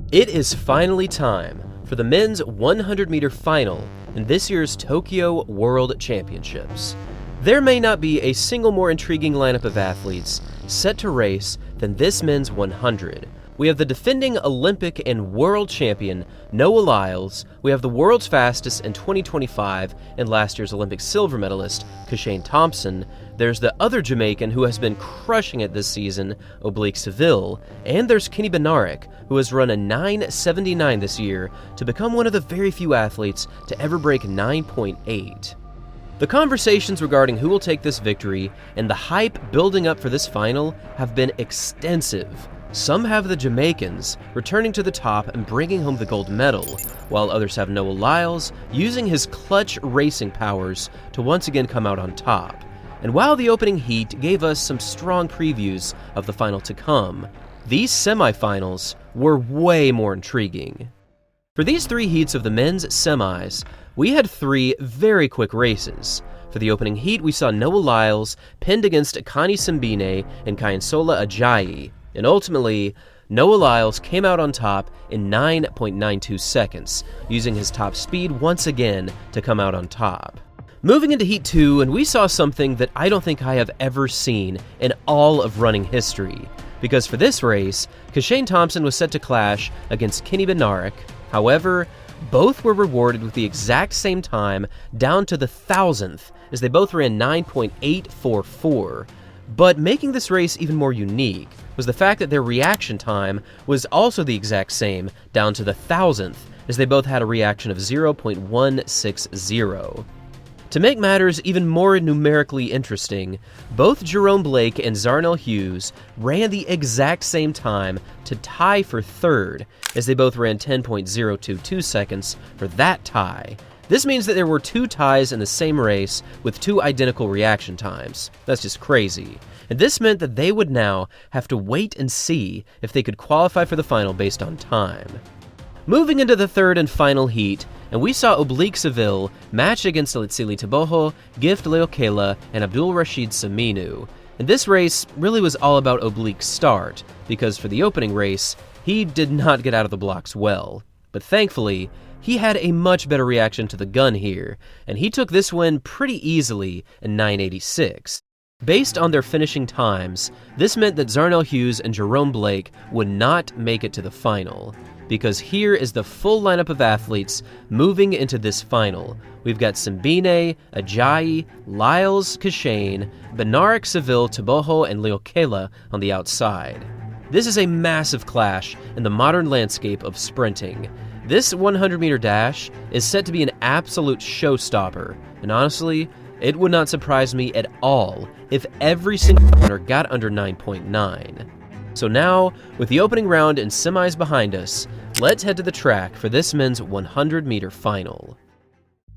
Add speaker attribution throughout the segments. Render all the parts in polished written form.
Speaker 1: It is finally time for the men's 100-meter final in this year's Tokyo World Championships. There may not be a single more intriguing lineup of athletes set to race than this men's 100. We have the defending Olympic and world champion Noah Lyles, we have the world's fastest in 2025 and last year's Olympic silver medalist Showstopping Thompson, there's the other Jamaican who has been crushing it this season, Oblique Seville, and there's Kenny Bednarek, who has run a 9.79 this year to become one of the very few athletes to ever break 9.8. The conversations regarding who will take this victory and the hype building up for this final have been extensive. Some have the Jamaicans returning to the top and bringing home the gold medal, while others have Noah Lyles using his clutch racing powers to once again come out on top. And while the opening heat gave us some strong previews of the final to come, these semifinals were way more intriguing. For these three heats of the men's semis, we had three very quick races. For the opening heat, we saw Noah Lyles pinned against Akani Simbine and Kyansola Ajayi, and ultimately, Noah Lyles came out on top in 9.92 seconds, using his top speed once again to come out on top. Moving into Heat 2, and we saw something that I don't think I have ever seen in all of running history, because for this race, Showstopping Thompson was set to clash against Kenny Bednarek. However, both were rewarded with the exact same time down to the thousandth, as they both ran 9.844. But making this race even more unique was the fact that their reaction time was also the exact same down to the thousandth, as they both had a reaction of 0.160. To make matters even more numerically interesting, both Jerome Blake and Zarnell Hughes ran the exact same time to tie for third, as they both ran 10.022 seconds for that tie. This means that there were two ties in the same race with two identical reaction times. That's just crazy. And this meant that they would now have to wait and see if they could qualify for the final based on time. Moving into the third and final heat, and we saw Oblique Seville match against Letsili Teboho, Gift Leokela, and Abdul Rashid Saminu. And this race really was all about Oblique's start, because for the opening race, he did not get out of the blocks well. But thankfully, he had a much better reaction to the gun here, and he took this win pretty easily in 9.86. Based on their finishing times, this meant that Zarnell Hughes and Jerome Blake would not make it to the final. Because here is the full lineup of athletes moving into this final. We've got Simbine, Ajayi, Lyles, Showstopping, Bednarek, Seville, Teboho, and Leokela on the outside. This is a massive clash in the modern landscape of sprinting. This 100-meter dash is set to be an absolute showstopper, and honestly, it would not surprise me at all if every single runner got under 9.9. So now, with the opening round and semis behind us, let's head to the track for this men's 100-meter final.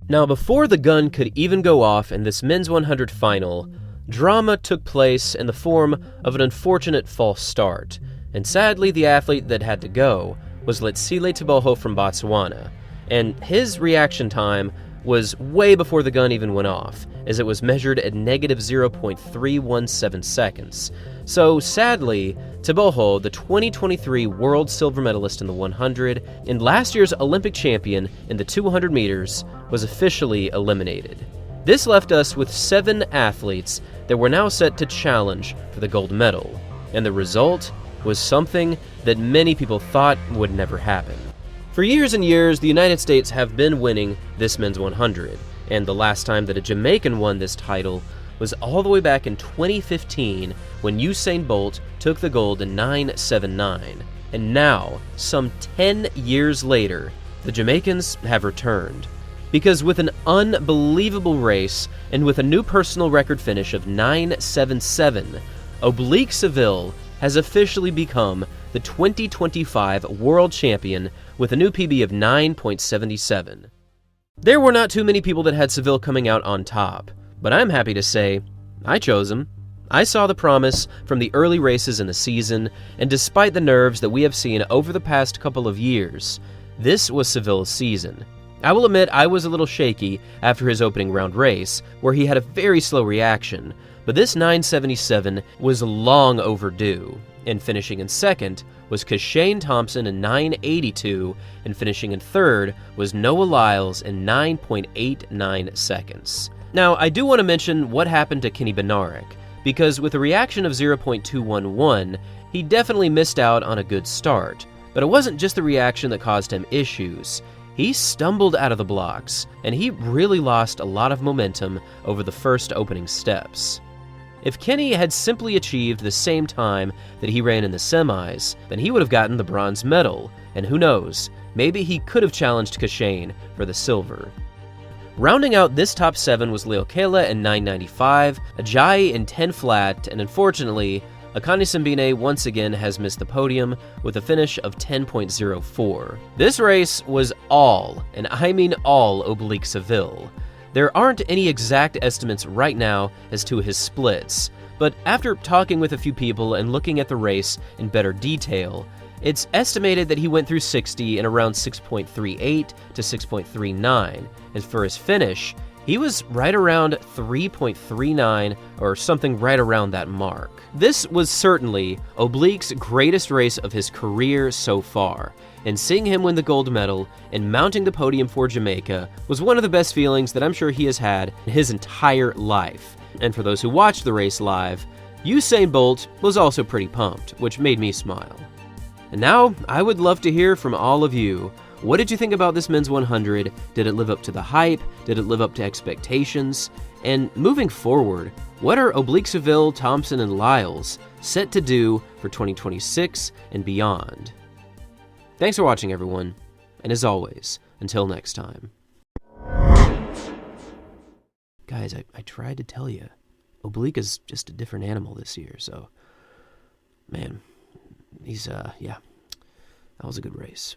Speaker 1: Now, before the gun could even go off in this men's 100 final, drama took place in the form of an unfortunate false start, and sadly the athlete that had to go was Letsile Teboho from Botswana, and his reaction time was way before the gun even went off, as it was measured at negative 0.317 seconds. So sadly, Teboho, the 2023 world silver medalist in the 100 and last year's Olympic champion in the 200 meters, was officially eliminated. This left us with 7 athletes that were now set to challenge for the gold medal, and the result was something that many people thought would never happen. For years and years, the United States have been winning this men's 100, and the last time that a Jamaican won this title was all the way back in 2015 when Usain Bolt took the gold in 9.79. And now, some 10 years later, the Jamaicans have returned. Because with an unbelievable race, and with a new personal record finish of 9.77, Oblique Seville has officially become the 2025 world champion with a new PB of 9.77. There were not too many people that had Seville coming out on top, but I'm happy to say I chose him. I saw the promise from the early races in the season, and despite the nerves that we have seen over the past couple of years, this was Seville's season. I will admit I was a little shaky after his opening round race, where he had a very slow reaction, but this 9.77 was long overdue. And finishing in second was Kashane Thompson in 9:82, and finishing in third was Noah Lyles in 9.89 seconds. Now, I do want to mention what happened to Kenny Bednarek, because with a reaction of 0.211, he definitely missed out on a good start. But it wasn't just the reaction that caused him issues. He stumbled out of the blocks, and he really lost a lot of momentum over the first opening steps. If Kenny had simply achieved the same time that he ran in the semis, then he would have gotten the bronze medal, and who knows, maybe he could have challenged Kashane for the silver. Rounding out this top 7 was Leokela in 9.95, Ajayi in 10 flat, and unfortunately, Akani Simbine once again has missed the podium with a finish of 10.04. This race was all, and I mean all, Oblique Seville. There aren't any exact estimates right now as to his splits, but after talking with a few people and looking at the race in better detail, it's estimated that he went through 60 in around 6.38 to 6.39, and for his finish, he was right around 3.39 or something right around that mark. This was certainly Oblique's greatest race of his career so far, and seeing him win the gold medal and mounting the podium for Jamaica was one of the best feelings that I'm sure he has had in his entire life. And for those who watched the race live, Usain Bolt was also pretty pumped, which made me smile. And now, I would love to hear from all of you. What did you think about this men's 100? Did it live up to the hype? Did it live up to expectations? And moving forward, what are Oblique Seville, Thompson, and Lyles set to do for 2026 and beyond? Thanks for watching, everyone, and as always, until next time. Guys, I tried to tell you, Oblique is just a different animal this year, so, man, he's, yeah, that was a good race.